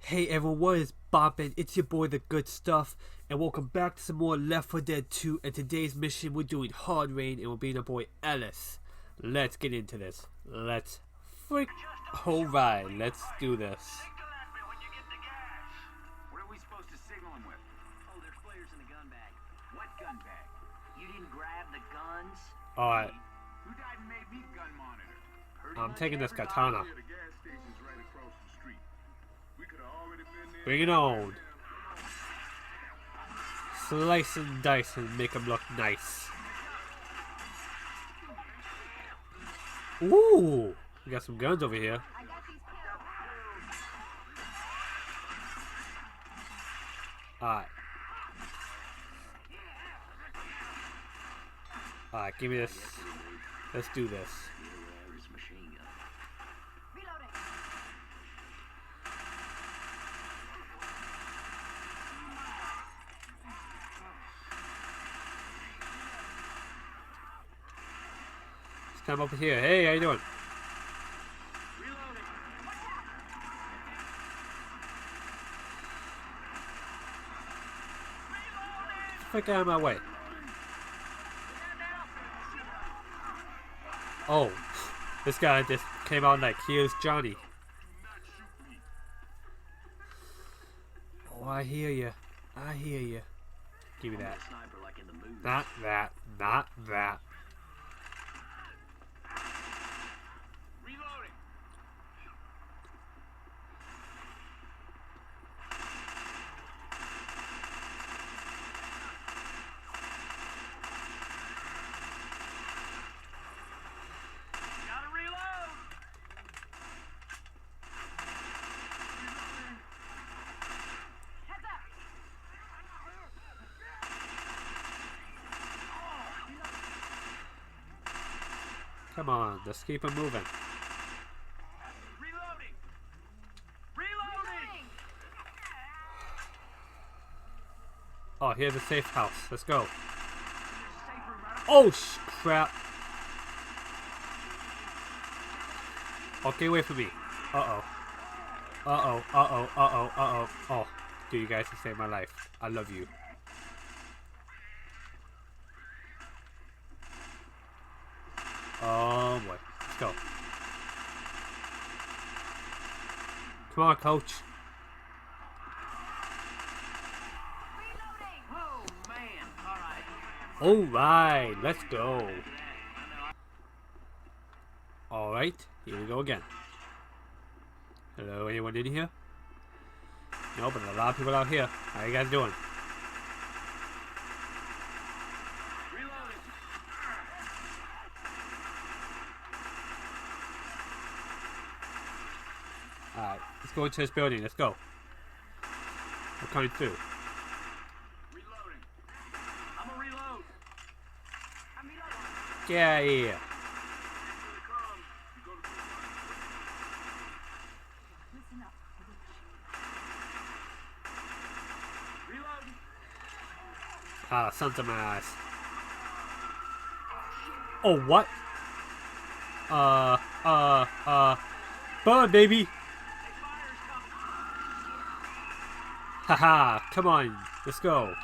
Hey everyone, what is boppin'? It's your boy The Good Stuff, and welcome back to some more Left 4 Dead 2. And today's mission, we're doing Hard Rain, and we're being our boy Ellis. Let's get into this. Let's freak. Alright, let's do this. What are we supposed to signal him with? Oh, there's flares in the gun bag. What gun bag? You didn't grab the guns? Alright, Who died and made me gun monitor? Pretty I'm much taking this everybody. katana. The gas station's right across the street. We could have already been there. Bring it on. Slice and dice and make them look nice. Ooh, we got some guns over here. Alright. Alright, give me this. Let's do this. There's machine gun. Let's come over here. Hey, how you doing? Get the frick out of my way. Oh, this guy just came out like here's Johnny. Oh, I hear you. I hear you. Give me that. Sniper like in the movie. Not that. Not that. Reloading. Gotta reload. Come on, let's keep him moving. Reloading. Reloading. Oh, here's a safe house. Let's go. Oh, crap. Oh, get away from me. Uh-oh. Uh-oh. Uh-oh. Uh-oh. Uh-oh. Oh, dude, you guys have saved my life. I love you. Oh, boy. Let's go. Come on, coach. Oh, man. All right. Alright, let's go. Alright, here we go again. Hello, anyone in here? No, but a lot of people out here. How you guys doing? Reloading. Alright, let's go into this building. Let's go. We're coming through. Reloading. I'm a reload. Get out of here. Here they come. You go to reloading. Ah, sons of my ass. Oh, what? Burn, baby! Haha, come on, let's go.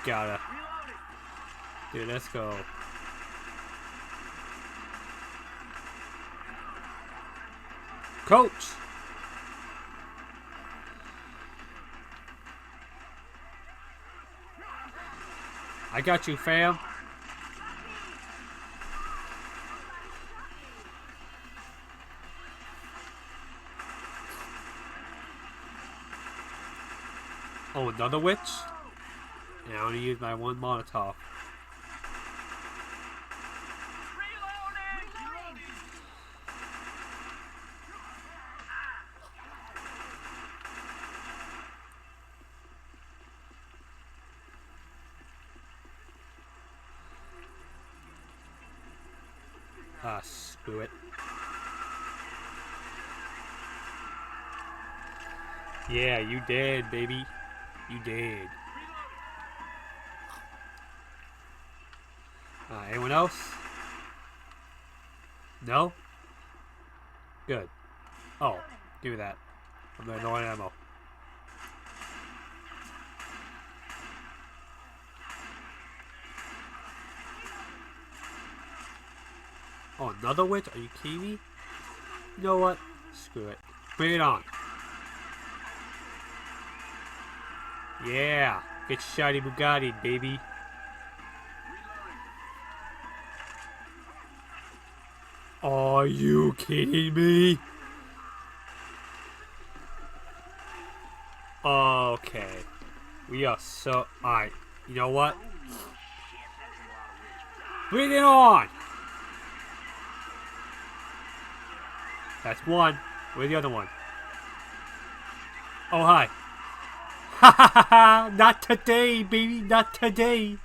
Gotta. Dude, let's go. Coach! I got you, fam. Oh, another witch? Yeah, I only used my one Molotov. Ah, screw it. Yeah, you did, baby. You did. Anyone else? No? Good. Oh, give me that. I'm gonna no ammo. Oh, another witch? Are you kidding me? You know what? Screw it. Bring it on. Yeah. Get shiny Bugatti, baby. Are you kidding me? Okay. We are so... Alright. You know what? Bring it on! That's one. Where's the other one? Oh, hi. Ha ha ha ha! Not today, baby! Not today!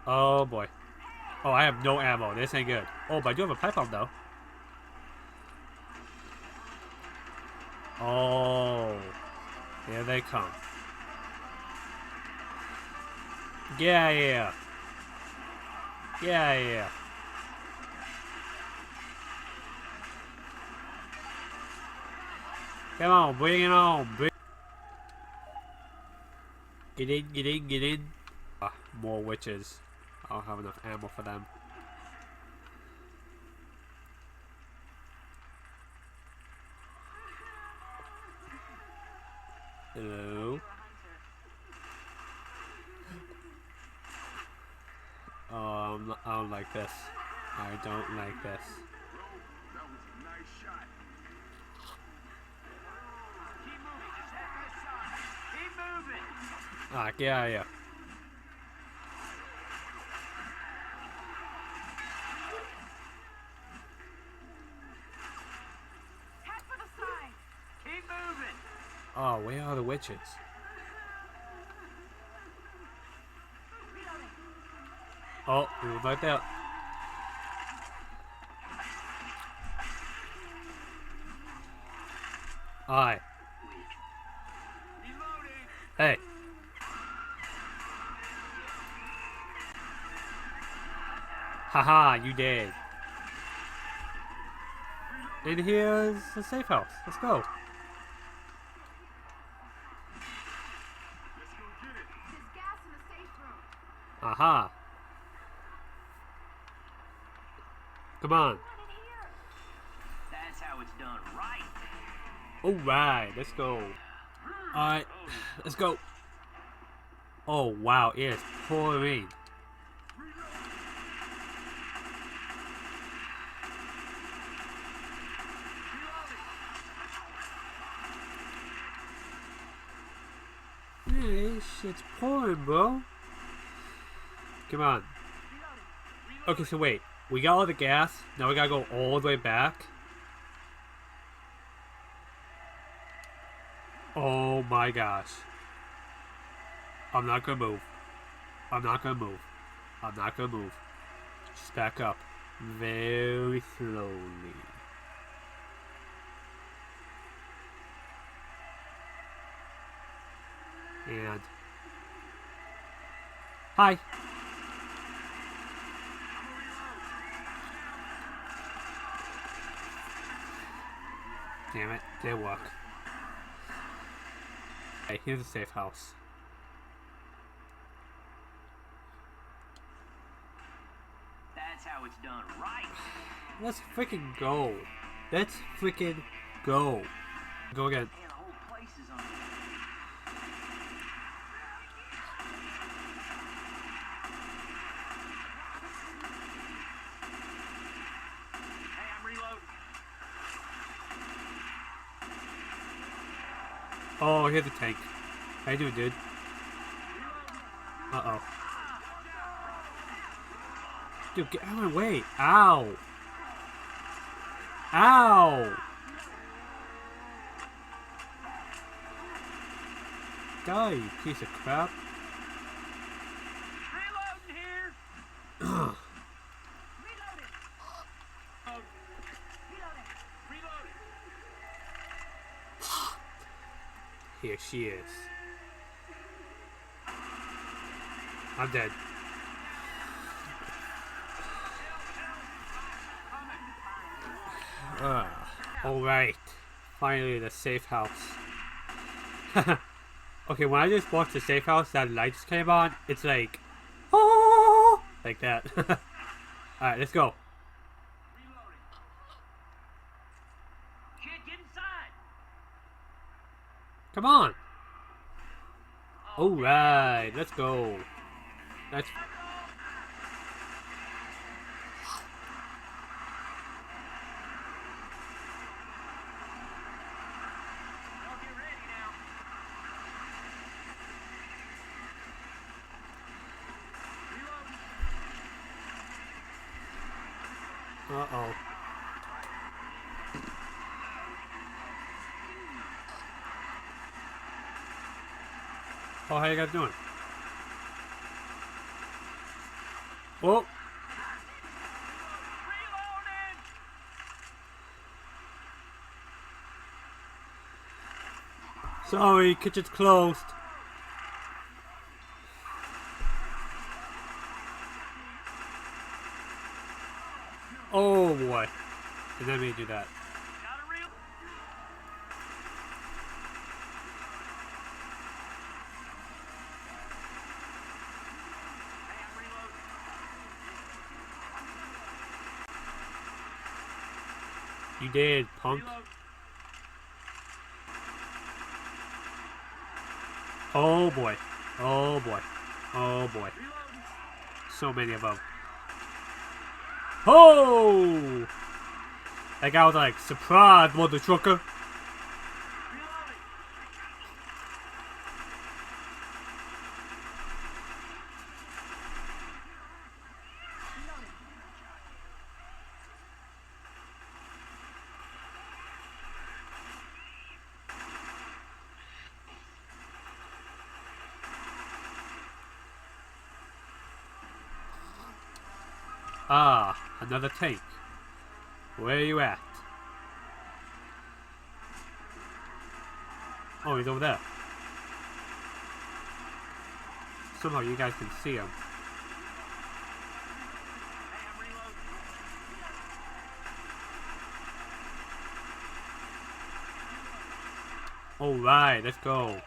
Oh, boy. Oh, I have no ammo. This ain't good. Oh, but I do have a pipe bomb, though. Oh. Here they come. Yeah. Come on, bring it on. Get in. Ah, more witches. I don't have enough ammo for them. Hello? I don't like this. I don't like this. That was a nice shot. Keep moving. Just head to the side. Keep moving. Ah, yeah. Head for the side. Keep moving. Oh, where are the witches? Oh, we were right there. Aye. Reloading. Hey. Haha, you dead. And here's the safe house. Let's go. Let's go get it. There's gas in the safe room. Aha. Come on. That's how it's done right. Alright, let's go. Alright, let's go. Oh, wow, it is pouring. Yeah, this shit's pouring, bro. Come on. Okay, so wait. We got all the gas. Now we gotta go all the way back. Oh my gosh. I'm not gonna move. Just back up. Very slowly. And... Hi. Damn it, didn't work. Hey, here's a safe house. That's how it's done right. Let's freaking go. Let's freaking go. Go again. Man, the whole place is on. Hey, I'm reloading. Oh, here's the tank. How you doing, dude? Uh-oh. Dude, get out of my way. Ow. Ow. Die, you piece of crap. Reloading here. Reloading. Reloading. Here she is. I'm dead. Alright. Finally, the safe house. Okay, when I just walked the safe house, that light just came on. It's like, oh, like that. Alright, let's go. Reloading. Kid, get inside. Come on. Alright, let's go. Let's. Y'all get ready now. Reloading. Uh-oh. Oh, how you guys doing? Oh, Reloading. sorry, kitchen's closed. Oh boy. Did that mean do that? Gotta reload. Hey, I'm reloading. You did, punk. Reload. Oh boy. Oh boy. Oh boy. Reloading. So many of them. Oh! That guy was like, surprise, mother trucker. Reloading. Ah, another tank. Where are you at? Oh, he's over there. Somehow you guys can see him. Hey, I'm reloading. Alright, let's go.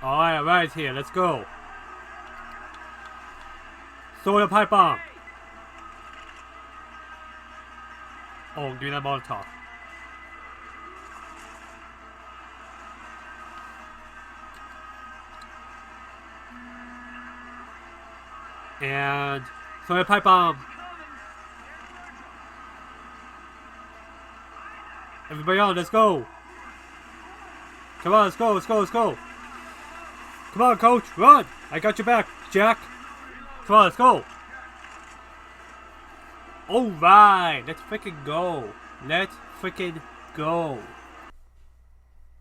Alright, right here, let's go. Throw the pipe bomb. Oh, give me that Molotov. And throw the pipe bomb. Everybody on, let's go. Come on, let's go, let's go, let's go. Come on, coach, run! I got your back, Jack. Come on, let's go. Alright, let's freaking go. Let's freaking go.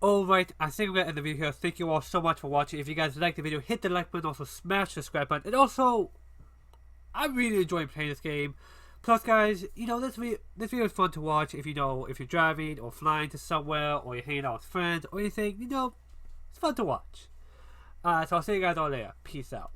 Alright, I think we're gonna end the video here. Thank you all so much for watching. If you guys liked the video, hit the like button, also smash the subscribe button. And also, I really enjoy playing this game. Plus, guys, you know, this video is fun to watch if you're driving or flying to somewhere or you're hanging out with friends or anything. You know, it's fun to watch. So I'll see you guys all later. Peace out.